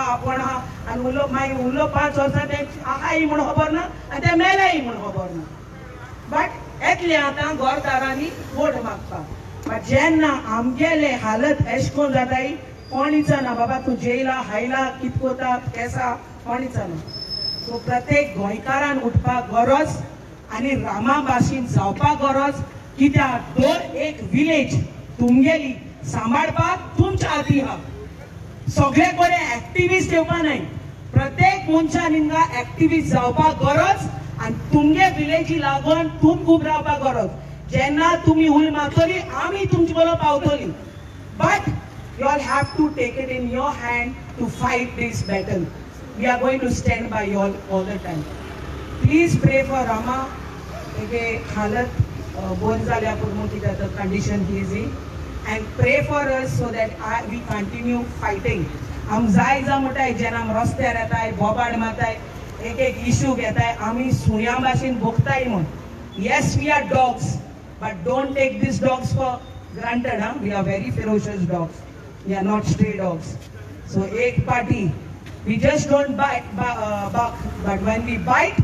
आनी उरलो 5 वर्सां ते आहाय म्हूण खबर ना आनी ते मेल्याय म्हूण खबर ना. बट येतले आतां गोरदारांनी वोट मागपाक. बट जेन्ना आमगेले हालत एश कोन जाताय कोणीच ना बाबा तूं जेयला हायला कित कोता केसा कोणीच ना. सो प्रत्येक गोंयकारान उठपाक गरज आनी रामा भाशेन जावपाक गरज. कित्याक दर एक विलेज तुमगेली सांबाळपाक तुमच्या हाती हा. सगळे कडेन एक्टिविस्ट येवपा न्हय. प्रत्येक मनशान हिंगा एक्टिविस्ट जावपाक गरज आनी तुमगे विलेजी लागून तुम खूब रावपाक गरज. जेन्ना तुमी उल मागतली आमी तुमचे बरोबर पावतली. But you all have to take it in your hand to fight this battle. We are going to stand by you all the time. Please pray for Rama. Ege halat bon zalya purmo kita the condition he is in, and pray for us so that we continue fighting. Am zai za motai jenam rastyaar येताय बोबाड मारताय एक issue घेताय आमी सुण्या भाशेन भोगताय म्हण. Yes, we are dogs, but don't take these dogs for granted. We are very ferocious dogs. We are not stray dogs. So ek party, we just don't bite, but when we bite,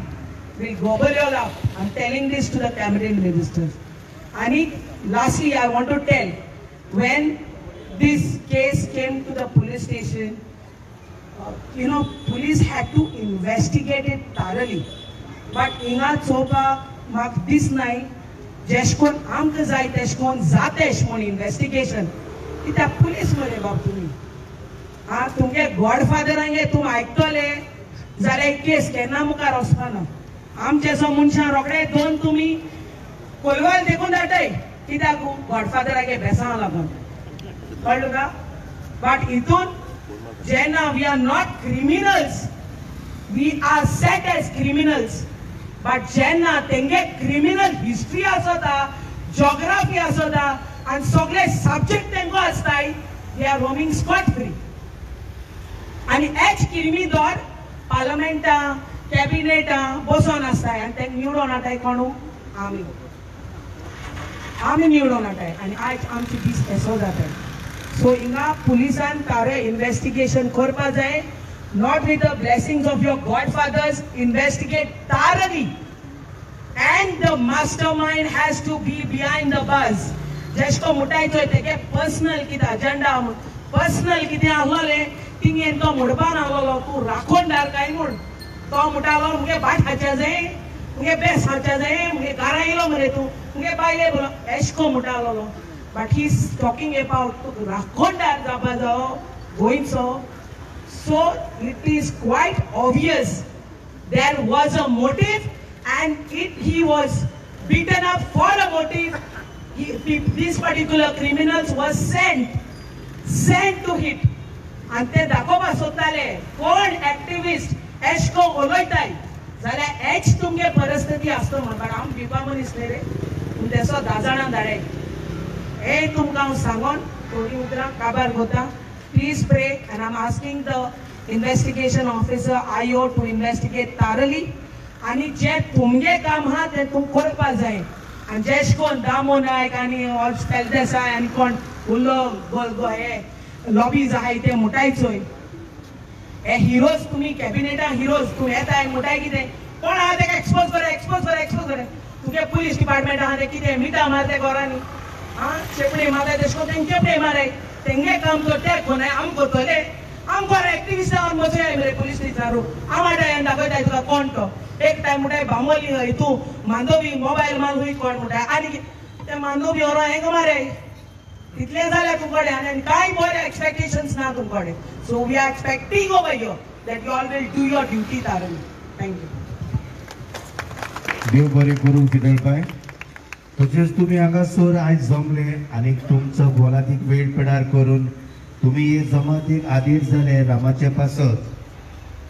we'll gobble you all up. I'm telling this to the cabinet ministers. And lastly, I want to tell, when this case came to the police station, police had to investigate it thoroughly. But inga chopa mak this nahi, jeshkon amk zai teshkon zatesh mon investigation. कित्या police मरे बाब तुम्ही तुमगे गॉडफादरांगे तुम आयकतले जाल्यार केस केन्ना मुखार वचपाना. आमचे सो मनशां रोखडे दोन तुमी कोलवाल देखून धाडटाय कित्याक गॉडफादरागे बेसां लागून कळ्ळें का. बट हितून जेन्ना we are not criminals, we are set as criminals. But जेन्ना तेंगे क्रिमिनल हिस्ट्री आसता, जॉग्राफी आसता and सगळे सब्जेक्ट तेंको आसताय, they are roaming scot free. आणि एच क्रिमी दॉर पार्लमेंटा कॅबिनेटा बसोन आसताय आनी ते निवडून हाडटाय कोण आमी निवडून हाडटाय आनी आयज आमची दीस एसो जाताय. सो हिंगा पुलिसान तारे इन्वेस्टिगेशन करपा जाय. Not with the blessings of your godfathers. Investigate thoroughly and the mastermind has to be behind the buzz. जेष्को मुटायचो तेगे पर्सनल कितें अजेंडा पर्सनल कितें आसलोले तिंगेन तो मुडपान आसलोलो तूं राखोणदार काय म्हूण तो मुटालो मुगे बाट हाडचे जाय, मुगे बेस हाडचे जाय, मुगे घरा येयलो मरे तूं मुगे बायले बोलो एशको मुटालोलो. But he is talking about तूं राखोणदार जावपा जायो गोंयचो. So it is quite obvious there was a motive and he was beaten up for a motive. These particular criminals was sent to hit. And ते दाखोवपा सोदताले कोण एक्टिविस्ट एशको उलयताय जाल्यार H तुमगे परिस्थिती आसता म्हण. बट हांव भिवपा मनीस न्ही रे. पूण तेसो 10 जाणां धाडे हे तुमकां हांव सांगोन थोडी उतरां काबार कोता. Please pray and I am asking the investigation officer IO to investigate thoroughly. आणि जे तुमगे काम हा ते तुम करपा जाय. आणि जेश कोण दामो नायक आणि स्पेल देसाय आणि कोण उरलो हे लॉबीज आहाय ते मुटायचोय. हे हिरोज तुम्ही कॅबिनेटा हिरोज तूं येताय मुटाय कितें कोण आहा तेका एक्सपोज करे. तुगे पुलीस डिपार्टमेंट आहा ते कितें मिटा मार ते घरांनी चेपडे मारताय तेश कोन तेंगे चेपडे माराय. तेंगे काम तो ते कोणाय आम कोतले आमको एक्टिविस्ट जावन बसोय मरे पुलीस स्टेशनारू आमाटाय दाखयताय तुका कोण तो. एक टाइम मुटाय बांबोली हितू मांदोवी मोबायल माल हुई कोण मुटाय आनी ते मांदोवी व्हरो हेंगा मारे तितले जाल्या तुमकडे आनी कांय बरे एक्सपेक्टेशन्स ना तुमकडे. So we are expecting over you that you all will do your duty thoroughly. Thank you. देव बरें करूं फिदळपाय. तशेंच तुमी हांगासर आयज जमले आनी तुमचो गोलातीक वेळ पिडार करून तुमी हे जमातीक आदीर जाले रामाचे पासत.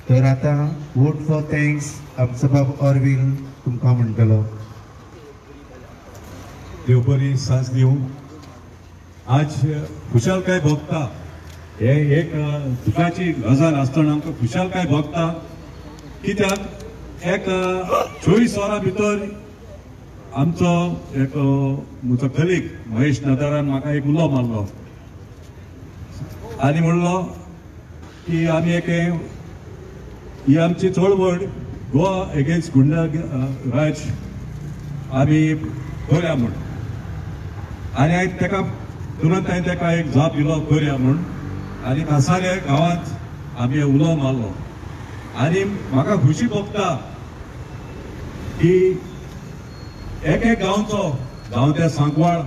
तर आता वोट फॉर थँक्स आमचो बाब ऑरवील तुमकां म्हणटलो. देव बरी सांज दिवं. आज खुशालकाय भोगता हे एक दुखाची गजाल आसतना आमकां खुशालकाय भोगता. कित्याक एक 24 वरां भितर आमचो एक म्हजो कलीग महेश नदारान म्हाका एक उलो मारलो आनी म्हणलो की आमी एक ही आमची चळवळ गोवा एगेन्स्ट गुंडा राज आमी करया म्हूण आनी हांवें ताका तुरंत हांवें ताका एक जाप दिलो करया म्हूण आनी कासाले गांवांत आमी उलो मारलो आनी म्हाका खुशी भोगता की एक गांवचो जावं ते सांकवाळ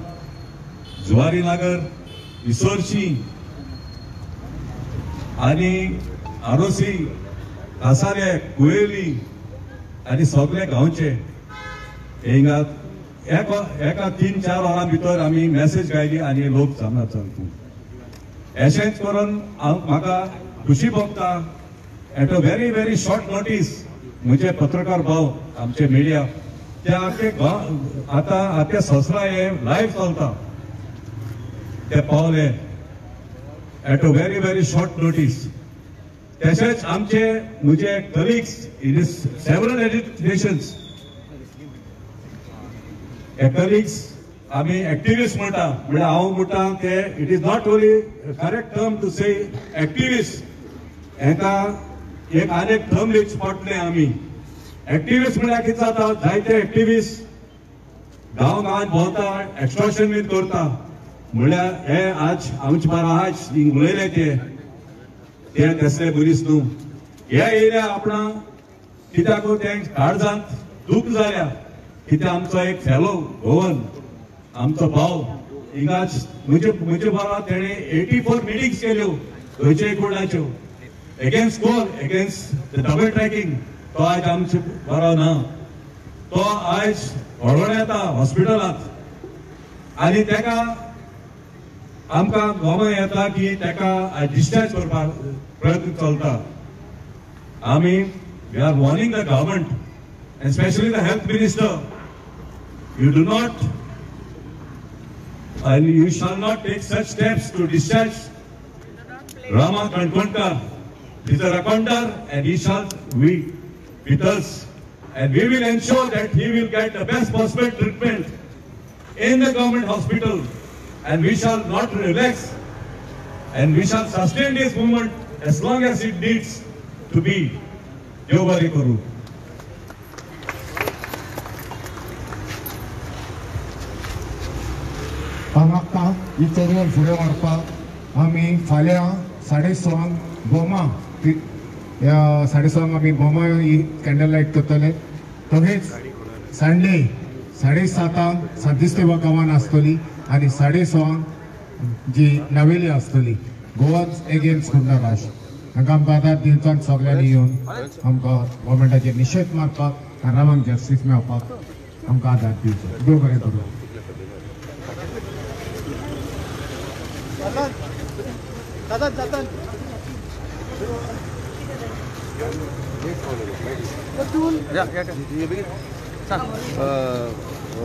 जुवारी नगर इसोरची आनी आरोसी कासाले कुयेली आनी सगळे गांवचे हिंगा एका 3-4 वरां भितर आमी मॅसेज गायली आनी लोक जाणा चलता अशेंच करून म्हाका खुशी भोगता eight a very short notice म्हजे पत्रकार भाव आमचे मिडिया ते आख्खे आतां ससरा हे लायव्ह चलता ते पावले at a very short notice तशेंच आमचे म्हजे colleagues in several educations colleagues आमी एक्टिविस्ट म्हणटा म्हणजे हांव म्हणटा ते it is not only correct term to say activist हेका एक आनेक टर्म लिस्ट पडटले आमी एक्टिविस्ट म्हळ्यार कितें जाता जायते एक्टिविस्ट गांवांत भोंवता एक्सट्रॉशन बीन करता म्हळ्यार हे आज आमचे बारा आज उलयले ते तसले बरीच न्हू हे एरिया आपणा कित्याक ते काळजांत दूख जाल्या कित्याक आमचो एक फेलो गोवन आमचो भाव हिंगाच म्हजे बारा तेणे 84 मिटिंग्स केल्यो खंयच्याय कोणाच्यो against coal against the double tracking तो आज आमचे बरो ना तो आज व्हडवण येता हॉस्पिटलांत आनी तेका आमकां गोमा येता की तेका डिस्चार्ज करपाक प्रयत्न चलता आमी we are warning the government and specially the health minister you do not and you shall not take such steps to discharge Rama Kankondkar. He is a raconteur and he shall be with us and we will ensure that he will get the best possible treatment in the government hospital and we shall not relax and we shall sustain this movement as long as it needs to be. Deobari Karu. मागता ही चळवळ फुडें व्हरपाक आमी फाल्यां 6:30 बोमा 6:30 आमी बोमा ही candle light करतले तशेंच Sunday 7:30 सादिस्तेवा गांवांत आसतली आनी 6:30 जी नावेली आसतली गोवान्स एगेन्स्ट गुंडा राज हांकां आमकां आदार दिवचान सगळ्यांनी येवन आमकां गव्हर्मेंटाचेर निशेध मारपाक आनी रामाक जस्टीस मेळपाक आमकां आदार दिवचो देव बरें करूं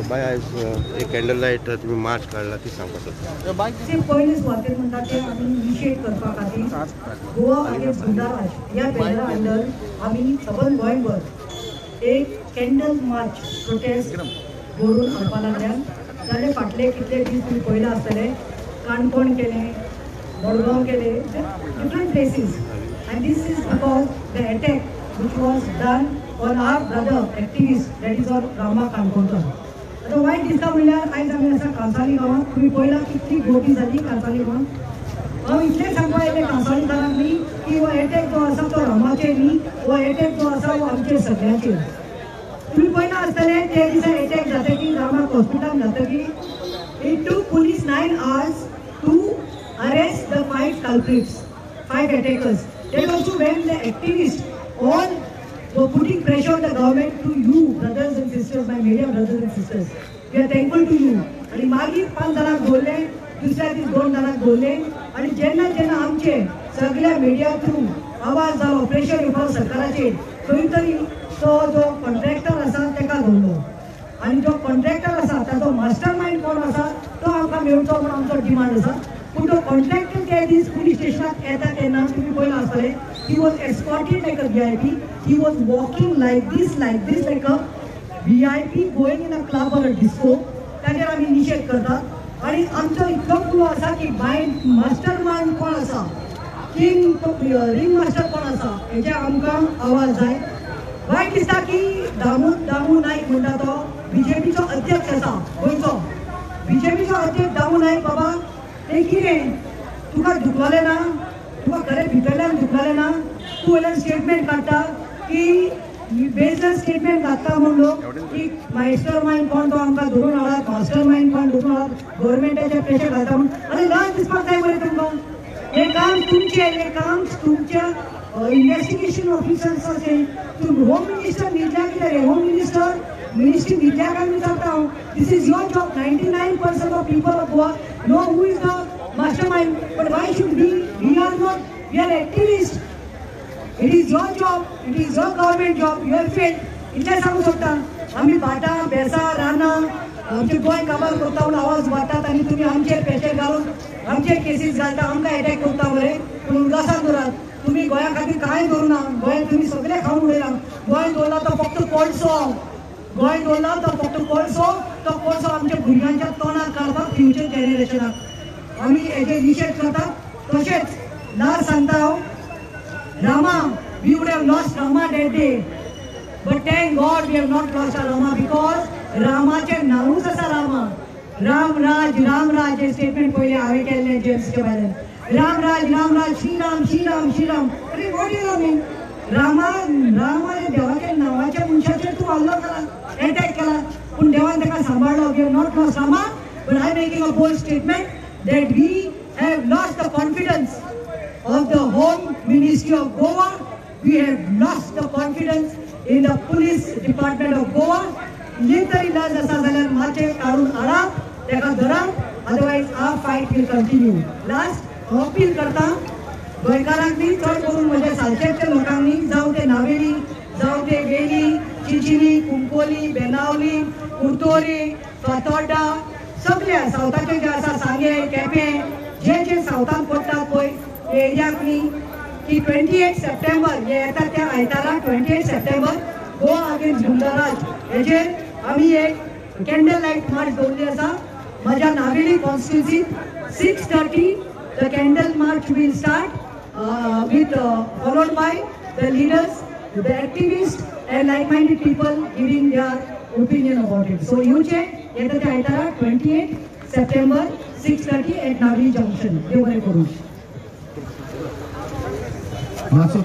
बाय आज एक कॅन्डल लायट तुम्ही मार्च काढला ती सांगता पयले सुवातेर म्हणटा ते आमी निशेध करपा खातीर गोवा अगेन्स्ट गुंडा राज ह्या बॅनरा अंडर आमी सबंद गोंयभर एक कॅन्डल मार्च प्रोटेस्ट दवरून हाडपा लागल्यान जाल्यार फाटले कितले दीस तुमी पयला आसतले काणकोण केले मडगांव केले different places and this is because the attack which was done on our brother activist that is on Rama Kankondkar. आता वायट दिसता म्हणल्यार आयज आमी आसा कांसाळी गांवांत तुमी पळयला कितली गोटी जाली कांसाळी गांवांत हांव इतलें सांगपा येयलें कांसाळीकारांक न्ही की हो एटॅक जो आसा तो रामाचेर न्ही हो एटॅक जो आसा हो आमचेर सगळ्यांचेर तुमी पळयला आसतले ते दिसा एटॅक जातकीर रामाक हॉस्पिटलांत जातकीर it took police 9 hours to arrest the 5 culprits 5 attackers. That also when the activists all were putting pressure on the government to you, brothers and sisters, my media brothers and sisters. We are thankful to you. आणि मागीर 5 जाणांक दवरले दुसऱ्या दीस 2 जाणांक दवरले आणि जेन्ना जेन्ना आमचे सगळ्या मिडिया थ्रू आवाज जालो प्रेशर येवपाक सरकाराचेर खंय तरी तो जो कॉन्ट्रॅक्टर आसा तेका दवरलो आणि जो कॉन्ट्रॅक्टर आसा ताचो मास्टर माइंड कोण आसा तो आमकां मेळचो म्हणून आमचो डिमांड आसा पूण तो कॉन्ट्रॅक्टर त्या दीस पुलीस स्टेशनाक येता तेन्ना तुमी पळयला आसतले he was escorted like a VIP. He was walking like this like a VIP going in a club or a disco. ताचेर आमी निशेध करतात आणि आमचो इतलो क्लू आसा की मास्टर माइंड कोण आसा, रिंग मास्टर कोण आसा हेचे आमकां आवाज जाय. वायट दिसता की दामू नाईक म्हणटा तो बीजेपीचो अध्यक्ष आसा गोंयचो. बीजेपीचो अध्यक्ष दामू नाईक बाबा ते कितें तुका दुखलें ना, तुका खरें भितरल्यान दुखलें ना, तूं वयल्यान स्टेटमेंट काडटा की बेजल स्टेटमेंट घातला म्हणून लोक की मास्टर माइंड कोण तो आमकां धरून हाडात, मास्टर माइंड कोण धरून हाडात, गव्हर्मेंटाचे प्रेशर घालता म्हणून. आनी लाज दिसपाक जाय मरे तुमकां. हे काम तुमच्या इन्व्हेस्टिगेशन ऑफिसर्स असे. तूं होम मिनिस्टर न्हिदल्या कितें रे? होम मिनिस्ट्री न्हिदल्या काय विचारता हांव. This is your job. 99% of people of Goa know who is the mastermind. But why should we are not? We are activist. It is your job, it is your government job, you have failed. इतलें सांगू सोदता. आमी भाटां बेसां रानां आमचें गोंय काबार करता म्हणून आवाज वाडटात आनी तुमी आमचेर प्रेशर घालून आमचेर केसीस घालता, आमकां अटॅक करता मरे. पूण उल्हासान दवरात. तुमी गोंया खातीर कांय करूं ना. गोंयांत तुमी सगळें खावन उडयला. गोंय दवरला तो फक्त कोळसो. गोंय दवरला तो फक्त कोळसो. तो कोळसो आमच्या भुरग्यांच्या तोंडार काडपाक फ्युचर जेनरेशनाक आमी हेजे निशेध करतात. तशेंच लास्ट सांगता हांव, Rama, we would have lost Rama that day. But thank God we have not lost our Rama because Ramaचे नावूच आसा Rama. रामराज हे स्टेटमेंट पहिले हांवें केल्लें जेम्सचे बायलेन. रामराज श्रीराम. अरे what is I mean? Rama हे देवाच्या नावाच्या मनशाचेर तूं हल्लो केला, अटॅक केला. पूण देवान ताका सांबाळलो. We have not lost Rama, but I am making a bold statement that we have lost the confidence of the Home Ministry of Goa. We have lost the confidence in the Police Department of Goa. Literally लाज आसा जाल्यार माचे काडून हाडात, ताका धरात. Otherwise our fight will continue. Last appeal करता गोंयकारांनी, चड करून म्हज्या सालसेच्या लोकांनी, जावं ते नावेली, जावं ते वेली, चिंचिली, कुंकोली, बेनावली, कुर्तोरी, फातोड्डा, सगळ्या सावथाचे जे आसा सांगे, केपें, जे सावथाक पडटात पळय एरियाकनी की 28 सप्टेंबर हे येता त्या आयतारा 28 सप्टेंबर गोवा अगेन्स्ट गुंडाराज हेजेर आमी एक कॅन्डल लायट मार्च दवरली आसा. म्हज्या नावेली कॉन्स्टिट्युन्सींत 6:30 the candle march will start with followed by the leaders, the activist and like minded people giving their opinion about it. So येवचे येता त्या आयतारा 28 सप्टेंबर 6:30 एट नावेली जंक्शन. देव बरें करूं. मातसो